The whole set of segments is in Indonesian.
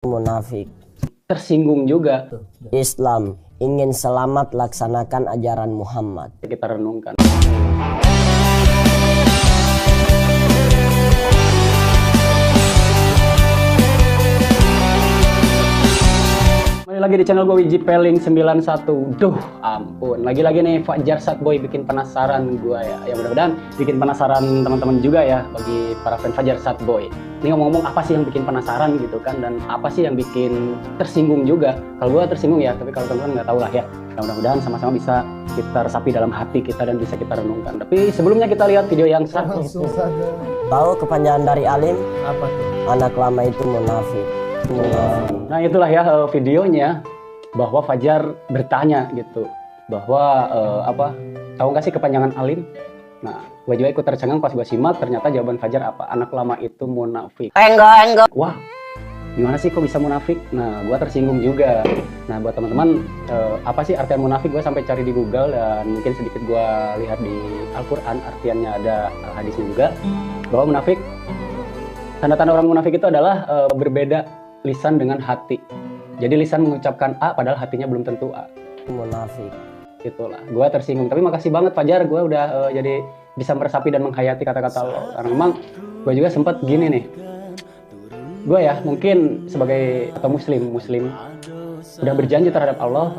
Munafik. Tersinggung juga. Islam ingin selamat laksanakan ajaran Muhammad. Kita renungkan. Kembali lagi di channel gue Wiji Peling 91. Duh ampun, lagi-lagi nih Fajar Satboy bikin penasaran gue ya. Ya mudah-mudahan bikin penasaran teman-teman juga ya bagi para fan Fajar Satboy. Ini ngomong-ngomong apa sih yang bikin penasaran gitu kan, dan apa sih yang bikin tersinggung juga. Kalau gue tersinggung ya, tapi kalau teman-teman nggak tahu lah ya. Nah, mudah-mudahan sama-sama bisa kita resapi dalam hati kita dan bisa kita renungkan. Tapi sebelumnya kita lihat video yang satu. Tahu kepanjangan dari alim? Apa tuh? Anak lama itu munafik. Nah itulah ya videonya, bahwa Fajar bertanya gitu bahwa tahu nggak sih kepanjangan alim? Nah gue juga ikut tercengang pas gue simak, ternyata jawaban Fajar apa? Anak lama itu munafik. Enggak. Wah, gimana sih kok bisa munafik? Nah gue tersinggung juga. Nah buat teman-teman, apa sih artian munafik? Gue sampai cari di Google dan mungkin sedikit gue lihat di Al-Quran, artiannya ada hadisnya juga, bahwa munafik, tanda-tanda orang munafik itu adalah berbeda lisan dengan hati. Jadi lisan mengucapkan A padahal hatinya belum tentu A. Munafik. Itulah, gue tersinggung. Tapi makasih banget Fajar, gue udah jadi bisa meresapi dan menghayati kata-kata lo. Karena memang gue juga sempat gini nih. Gue ya mungkin sebagai atau muslim udah berjanji terhadap Allah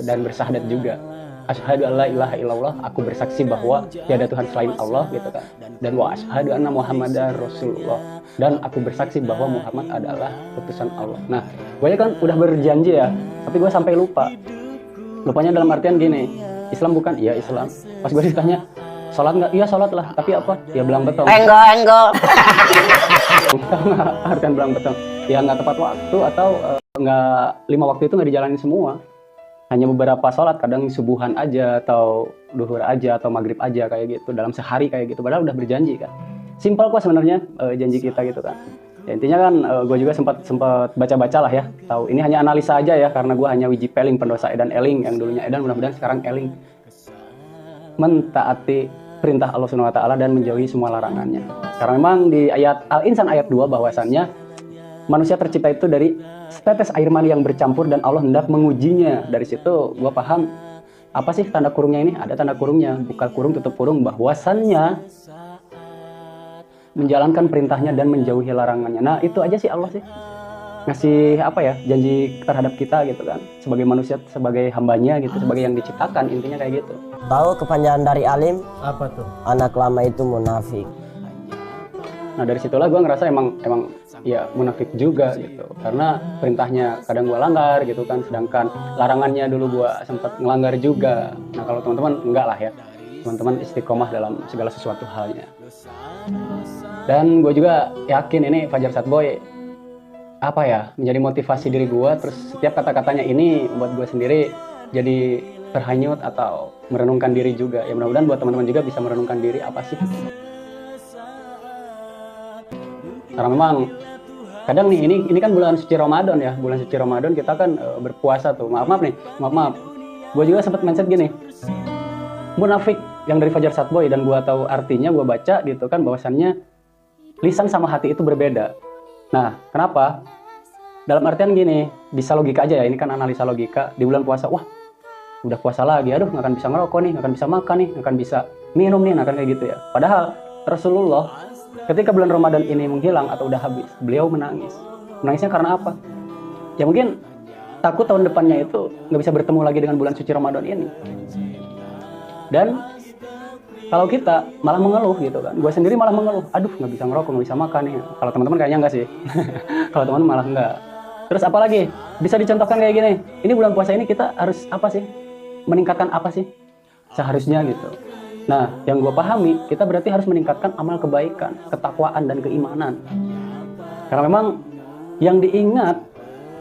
dan bersyahadat juga. Asyhadu alla ilaha illallah, aku bersaksi bahwa tiada Tuhan selain Allah gitu kan. Dan wa asyhadu anna Muhammadar Rasulullah, dan aku bersaksi bahwa Muhammad adalah utusan Allah. Nah, gue kan udah berjanji ya, tapi gue sampai lupa. Lupanya dalam artian gini, Islam bukan? Iya Islam. Pas gue ditanya, sholat nggak? Iya sholat lah, tapi apa? Ya belang betong. Enggak. Artian belang betong. Ya nggak tepat waktu, atau nggak 5 waktu itu nggak dijalanin semua. Hanya beberapa sholat, kadang subuhan aja, atau duhur aja, atau maghrib aja kayak gitu, dalam sehari kayak gitu, padahal udah berjanji kan. Simpel kok sebenarnya janji kita gitu kan. Ya, intinya kan gue juga sempat baca-baca lah ya, tahu ini hanya analisa aja ya, karena gue hanya Wiji Peling, pendosa Edan Eling, yang dulunya Edan, mudah-mudahan sekarang Eling, mentaati perintah Allah Subhanahu wa taala dan menjauhi semua larangannya. Karena memang di ayat Al-Insan ayat 2 bahwasannya manusia tercipta itu dari setetes air mani yang bercampur dan Allah hendak mengujinya. Dari situ gua paham apa sih tanda kurungnya ini? Ada tanda kurungnya, buka kurung tutup kurung, bahwasannya menjalankan perintahnya dan menjauhi larangannya. Nah itu aja sih Allah sih ngasih apa ya, janji terhadap kita gitu kan, sebagai manusia, sebagai hambanya gitu, sebagai yang diciptakan, intinya kayak gitu. Tahu kepanjangan dari alim? Apa tuh? Anak lama itu munafik. Nah dari situlah gue ngerasa emang ya munafik juga gitu, karena perintahnya kadang gue langgar gitu kan, sedangkan larangannya dulu gue sempat ngelanggar juga. Nah kalau teman-teman enggak lah ya, teman-teman istiqomah dalam segala sesuatu halnya. Dan gue juga yakin ini Fajar Satboy apa ya, menjadi motivasi diri gue, terus setiap kata-katanya ini buat gue sendiri jadi terhanyut atau merenungkan diri juga. Ya mudah-mudahan buat teman-teman juga bisa merenungkan diri, apa sih. Karena memang kadang nih ini kan bulan suci Ramadan ya, bulan suci Ramadan kita kan berpuasa tuh. Maaf gue juga sempat mindset gini, munafik yang dari Fajar Satboy, dan gue tahu artinya, gue baca gitu kan, bahwasannya lisan sama hati itu berbeda. Nah kenapa? Dalam artian gini, bisa logika aja ya, ini kan analisa logika. Di bulan puasa, wah udah puasa lagi, aduh nggak akan bisa ngerokok nih, nggak akan bisa makan nih, nggak akan bisa minum nih, nggak akan kayak gitu ya. Padahal Rasulullah ketika bulan Ramadan ini menghilang atau udah habis, beliau menangis. Menangisnya karena apa? Ya mungkin takut tahun depannya itu nggak bisa bertemu lagi dengan bulan suci Ramadan ini. Dan kalau kita malah mengeluh gitu kan, gue sendiri malah mengeluh, aduh nggak bisa ngerokok, nggak bisa makan nih. Kalau teman-teman kayaknya enggak sih. Kalau teman-teman malah enggak. Terus apalagi bisa dicontohkan kayak gini, ini bulan puasa ini kita harus apa sih, meningkatkan apa sih seharusnya gitu. Nah, yang gue pahami, kita berarti harus meningkatkan amal kebaikan, ketakwaan, dan keimanan. Karena memang yang diingat,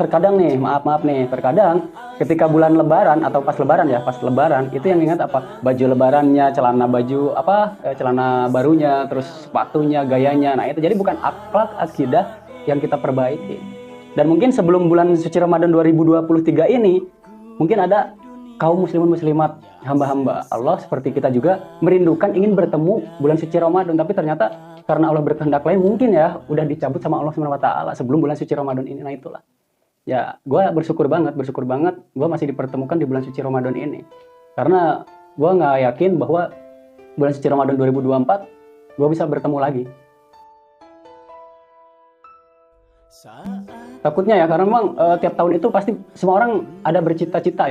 terkadang nih, maaf nih, terkadang ketika bulan lebaran atau pas lebaran ya, pas lebaran, itu yang diingat apa? Baju lebarannya, celana barunya, terus sepatunya, gayanya. Nah itu jadi bukan akhlak, akidah yang kita perbaiki. Dan mungkin sebelum bulan suci Ramadan 2023 ini, mungkin ada kaum muslimin muslimat, hamba-hamba Allah seperti kita juga merindukan ingin bertemu bulan suci Ramadan, tapi ternyata karena Allah berkehendak lain mungkin ya udah dicabut sama Allah Subhanahu wa taala sebelum bulan suci Ramadan ini. Nah itulah. Ya, gue bersyukur banget gue masih dipertemukan di bulan suci Ramadan ini. Karena gue nggak yakin bahwa bulan suci Ramadan 2024 gue bisa bertemu lagi. Takutnya ya, karena memang tiap tahun itu pasti semua orang ada bercita-cita,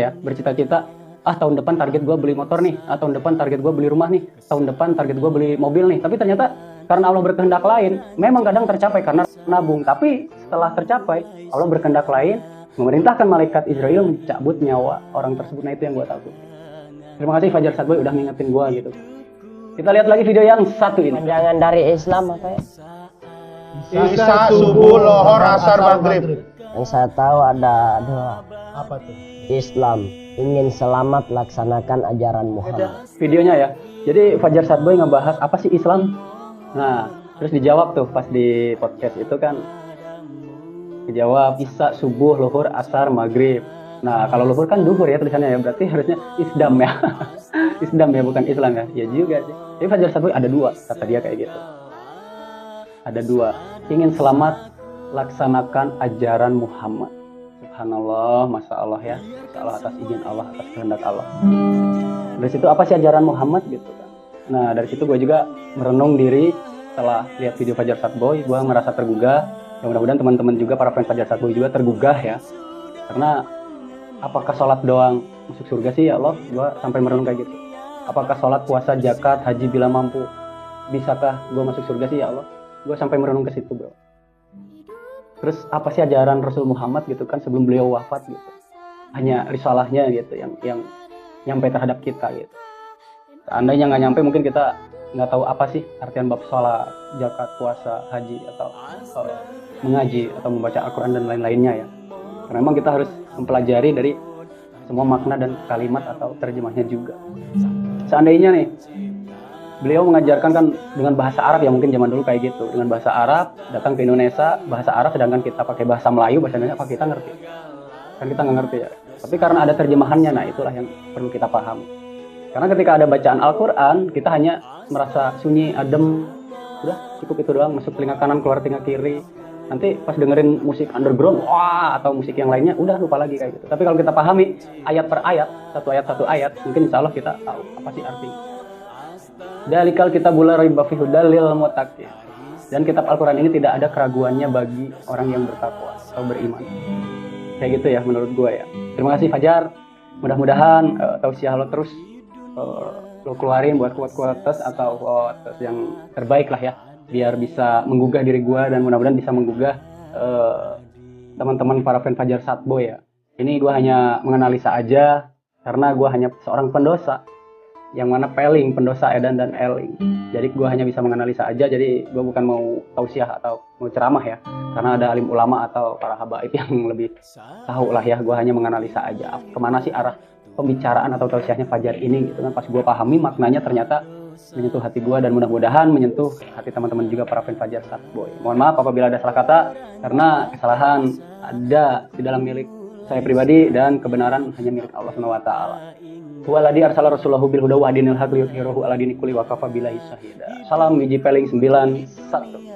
tahun depan target gue beli motor nih, tahun depan target gue beli rumah nih, tahun depan target gue beli mobil nih. Tapi ternyata karena Allah berkehendak lain, memang kadang tercapai karena nabung. Tapi setelah tercapai, Allah berkehendak lain, memerintahkan malaikat Israel mencabut nyawa orang tersebut. Nah itu yang gue takut. Terima kasih Fajar Sadboy udah ngingetin gue gitu. Kita lihat lagi video yang satu ini. Panjangan dari Islam apa ya? Isya, subuh, lohor, asar, maghrib. Yang saya tahu ada dua. Apa tuh? Islam, ingin selamat laksanakan ajaran Muhammad. Videonya ya. Jadi Fajar Sadboy ngebahas apa sih Islam. Nah, terus dijawab tuh pas di podcast itu kan. Dijawab Isya, subuh, lohor, asar, maghrib. Nah, kalau lohor kan duhur ya tulisannya ya. Berarti harusnya Isdam ya. Isdam ya, bukan Islam ya. Ya juga sih. Jadi Fajar Sadboy ada dua, kata dia kayak gitu. Ada dua. Ingin selamat laksanakan ajaran Muhammad. Subhanallah, Masya Allah ya. Masya Allah atas izin Allah, atas kehendak Allah. Dari situ apa sih ajaran Muhammad gitu kan. Nah dari situ gue juga merenung diri setelah lihat video Fajar Sadboy. Gue merasa tergugah. Ya mudah-mudahan teman-teman juga, para fans Fajar Sadboy juga tergugah ya. Karena apakah sholat doang masuk surga sih ya Allah? Gue sampai merenung kayak gitu. Apakah sholat, puasa, zakat, haji bila mampu, bisakah gue masuk surga sih ya Allah? Gue sampai merenung ke situ bro. Terus apa sih ajaran Rasul Muhammad gitu kan sebelum beliau wafat gitu? Hanya risalahnya gitu yang nyampe terhadap kita gitu. Seandainya nggak nyampe mungkin kita nggak tahu apa sih artian bab sholat, zakat, puasa, haji atau mengaji atau membaca Al-Quran dan lain-lainnya ya. Karena memang kita harus mempelajari dari semua makna dan kalimat atau terjemahnya juga. Seandainya nih beliau mengajarkan kan dengan bahasa Arab ya, mungkin zaman dulu kayak gitu, dengan bahasa Arab, datang ke Indonesia bahasa Arab, sedangkan kita pakai bahasa Melayu, bahasa Indonesia, apa kita ngerti? Kan kita nggak ngerti ya. Tapi karena ada terjemahannya, nah itulah yang perlu kita paham. Karena ketika ada bacaan Al-Quran, kita hanya merasa sunyi, adem, udah cukup itu doang, masuk telinga kanan, keluar telinga kiri. Nanti pas dengerin musik underground, wah, atau musik yang lainnya, udah lupa lagi kayak gitu. Tapi kalau kita pahami ayat per ayat, satu ayat, mungkin insya Allah kita tahu apa sih artinya. Dalikal kitabul la raiba fihi hudallil muttaqin. Dan kitab Al-Quran ini tidak ada keraguannya bagi orang yang bertakwa atau beriman. Kayak gitu ya menurut gue ya. Terima kasih Fajar. Mudah-mudahan tausiah lo terus lo keluarin buat quotes atau quotes yang terbaik lah ya. Biar bisa menggugah diri gue dan mudah-mudahan bisa menggugah teman-teman para fan Fajar Sadboy ya. Ini gue hanya menganalisa aja karena gue hanya seorang pendosa. Yang mana peling, pendosa, edan, dan eling. Jadi gue hanya bisa menganalisa aja, jadi gue bukan mau tausiah atau mau ceramah ya. Karena ada alim ulama atau para habaib yang lebih tahu lah ya, gue hanya menganalisa aja. Kemana sih arah pembicaraan atau tausiahnya Fajar ini gitu kan. Pas gue pahami maknanya ternyata menyentuh hati gue dan mudah-mudahan menyentuh hati teman-teman juga para fan Fajar Sadboy. Mohon maaf apabila ada salah kata, karena kesalahan ada di dalam milik saya pribadi dan kebenaran hanya milik Allah SWT. Huwaladzi arsala rasulahu bil huda wa dinil haqq liyudhhirahu 'ala dini kulli wa kafa billahi syahida. Salam biji peling 91.